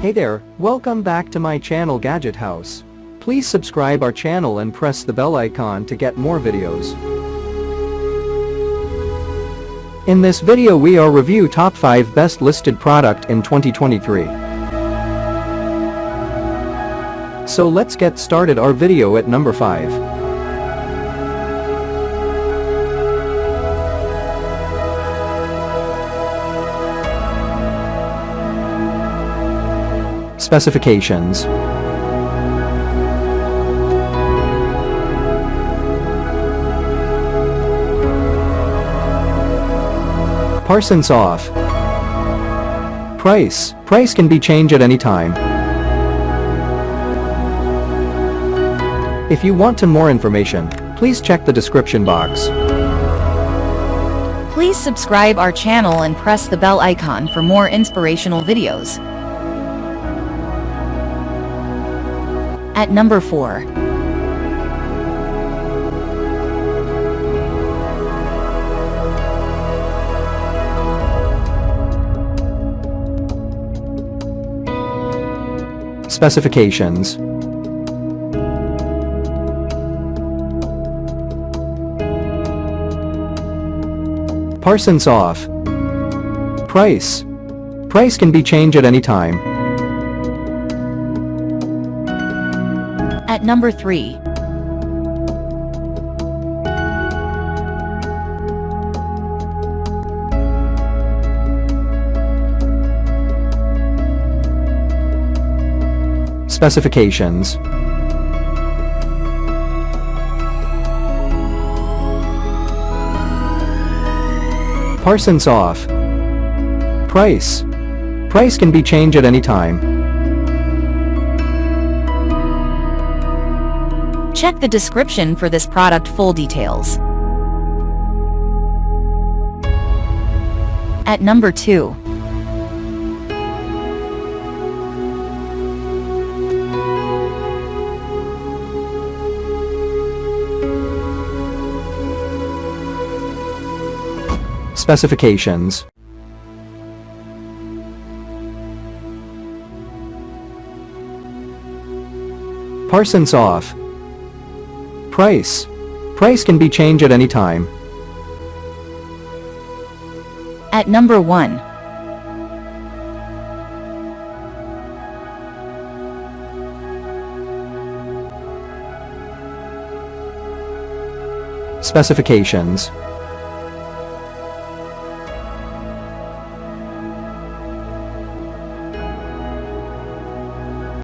Hey there, welcome back to my channel Gadget House. Please subscribe our channel and press the bell icon to get more videos. In this video we are review top 5 best listed product in 2023. So let's get started our video at number 5. Specifications. Parsons off. Price can be changed at any time. If you want to more information, please check the description box. Please subscribe our channel and press the bell icon for more inspirational videos. At number 4. Specifications. Parsons off. Price can be changed at any time. At number 3. Specifications. Parsons off. Price can be changed at any time. Check the description for this product full details. At number 2. Specifications. Parsons off. Price can be changed at any time. At number 1. Specifications.